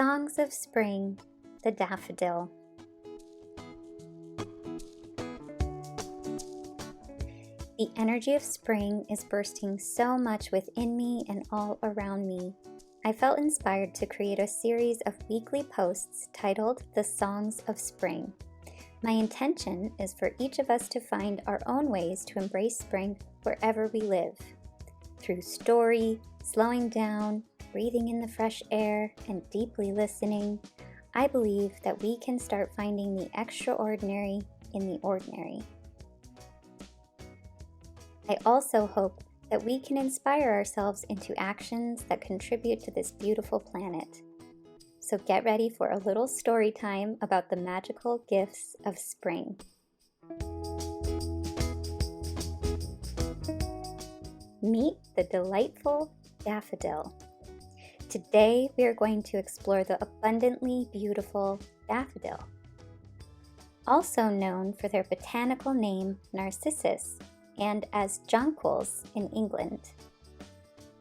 Songs of Spring, the Daffodil. The energy of spring is bursting so much within me and all around me. I felt inspired to create a series of weekly posts titled The Songs of Spring. My intention is for each of us to find our own ways to embrace spring wherever we live. Through story, slowing down, breathing in the fresh air, and deeply listening, I believe that we can start finding the extraordinary in the ordinary. I also hope that we can inspire ourselves into actions that contribute to this beautiful planet. So get ready for a little story time about the magical gifts of spring. Meet the delightful daffodil. Today we are going to explore the abundantly beautiful daffodil, also known for their botanical name Narcissus and as jonquils in England.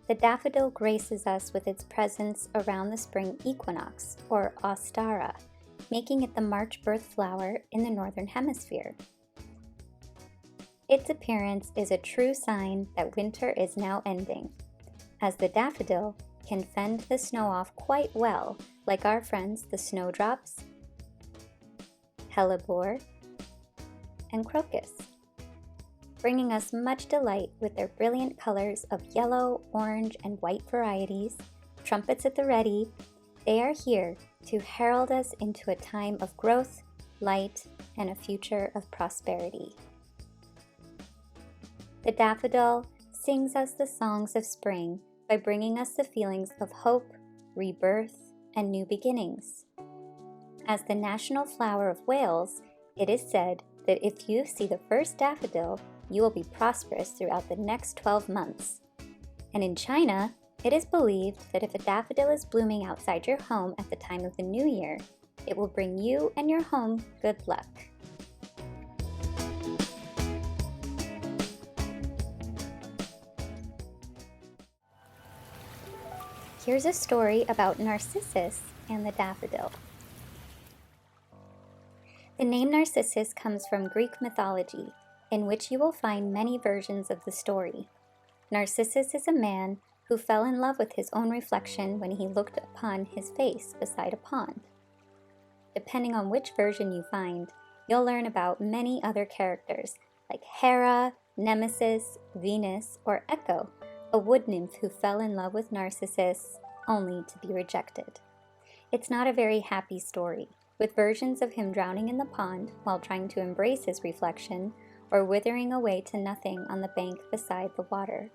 The daffodil graces us with its presence around the spring equinox, or Ostara, making it the March birth flower in the Northern Hemisphere. Its appearance is a true sign that winter is now ending, as the daffodil can fend the snow off quite well, like our friends the snowdrops, hellebore, and crocus, bringing us much delight with their brilliant colors of yellow, orange, and white varieties. Trumpets at the ready, they are here to herald us into a time of growth, light, and a future of prosperity. The daffodil sings us the songs of spring by bringing us the feelings of hope, rebirth, and new beginnings. As the national flower of Wales, it is said that if you see the first daffodil, you will be prosperous throughout the next 12 months. And in China, it is believed that if a daffodil is blooming outside your home at the time of the new year, it will bring you and your home good luck. Here's a story about Narcissus and the daffodil. The name Narcissus comes from Greek mythology, in which you will find many versions of the story. Narcissus is a man who fell in love with his own reflection when he looked upon his face beside a pond. Depending on which version you find, you'll learn about many other characters like Hera, Nemesis, Venus, or Echo, a wood nymph who fell in love with Narcissus only to be rejected. It's not a very happy story, with versions of him drowning in the pond while trying to embrace his reflection, or withering away to nothing on the bank beside the water.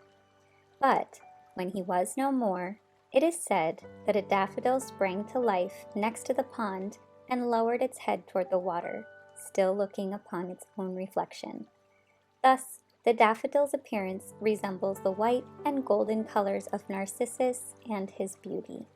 But when he was no more, it is said that a daffodil sprang to life next to the pond and lowered its head toward the water, still looking upon its own reflection. Thus, the daffodil's appearance resembles the white and golden colors of Narcissus and his beauty.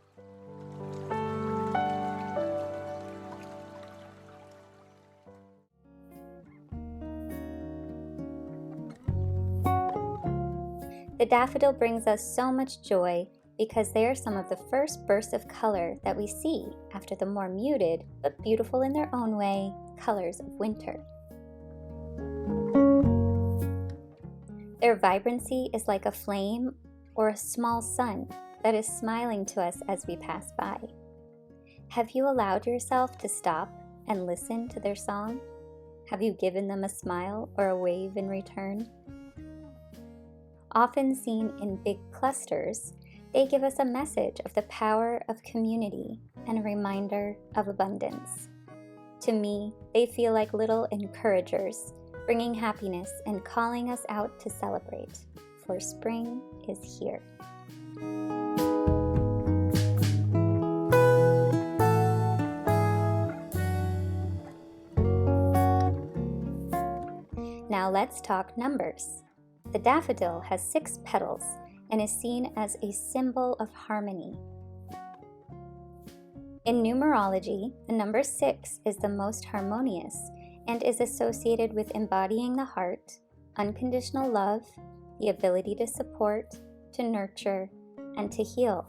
The daffodil brings us so much joy because they are some of the first bursts of color that we see after the more muted, but beautiful in their own way, colors of winter. Their vibrancy is like a flame or a small sun that is smiling to us as we pass by. Have you allowed yourself to stop and listen to their song? Have you given them a smile or a wave in return? Often seen in big clusters, they give us a message of the power of community and a reminder of abundance. To me, they feel like little encouragers, bringing happiness and calling us out to celebrate, for spring is here. Now let's talk numbers. The daffodil has 6 petals and is seen as a symbol of harmony. In numerology, the number 6 is the most harmonious and is associated with embodying the heart, unconditional love, the ability to support, to nurture, and to heal.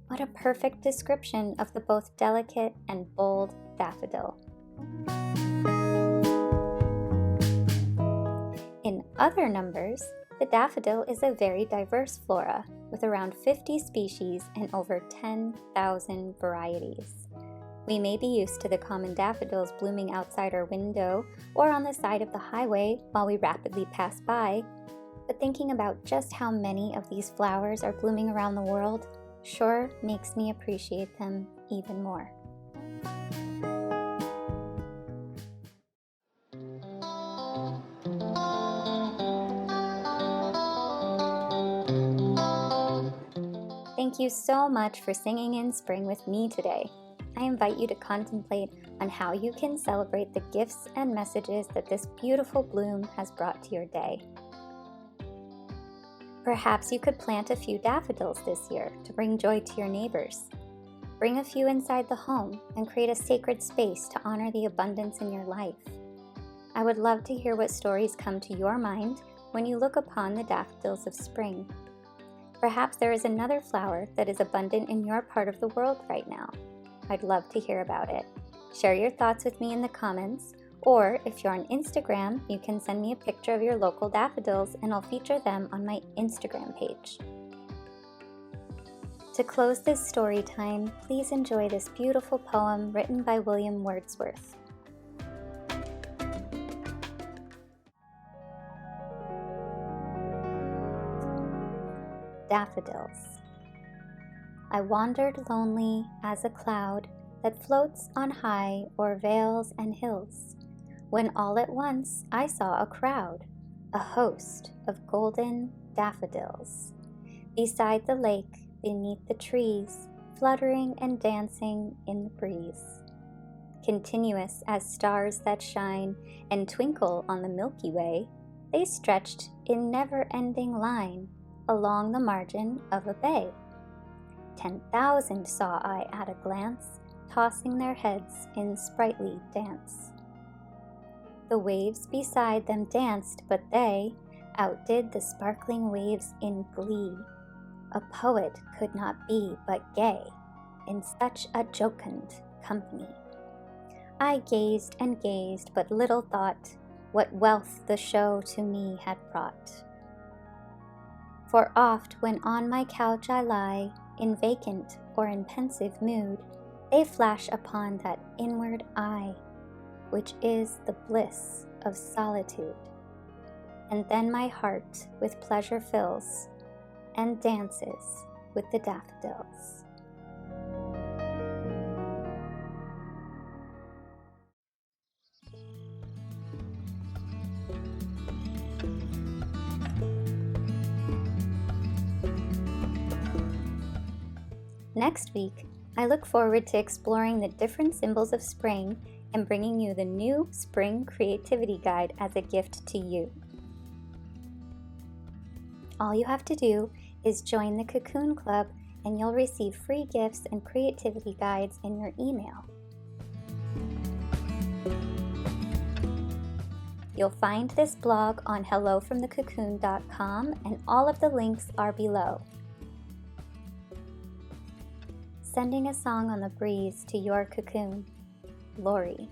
What a perfect description of the both delicate and bold daffodil. In other numbers, the daffodil is a very diverse flora, with around 50 species and over 10,000 varieties. We may be used to the common daffodils blooming outside our window or on the side of the highway while we rapidly pass by, but thinking about just how many of these flowers are blooming around the world sure makes me appreciate them even more. Thank you so much for singing in spring with me today. I invite you to contemplate on how you can celebrate the gifts and messages that this beautiful bloom has brought to your day. Perhaps you could plant a few daffodils this year to bring joy to your neighbors. Bring a few inside the home and create a sacred space to honor the abundance in your life. I would love to hear what stories come to your mind when you look upon the daffodils of spring. Perhaps there is another flower that is abundant in your part of the world right now. I'd love to hear about it. Share your thoughts with me in the comments, or if you're on Instagram, you can send me a picture of your local daffodils and I'll feature them on my Instagram page. To close this story time, please enjoy this beautiful poem written by William Wordsworth. Daffodils. I wandered lonely as a cloud that floats on high o'er vales and hills, when all at once I saw a crowd, a host of golden daffodils, beside the lake, beneath the trees, fluttering and dancing in the breeze. Continuous as stars that shine and twinkle on the Milky Way, they stretched in never-ending line along the margin of a bay. 10,000 saw I at a glance, tossing their heads in sprightly dance. The waves beside them danced, but they outdid the sparkling waves in glee. A poet could not be but gay in such a jocund company. I gazed and gazed, but little thought what wealth the show to me had brought. For oft when on my couch I lie, in vacant or in pensive mood, they flash upon that inward eye, which is the bliss of solitude. And then my heart with pleasure fills, and dances with the daffodils. Next week, I look forward to exploring the different symbols of spring and bringing you the new Spring Creativity Guide as a gift to you. All you have to do is join the Cocoon Club and you'll receive free gifts and creativity guides in your email. You'll find this blog on hellofromthecocoon.com and all of the links are below. Sending a song on the breeze to your cocoon, Lori.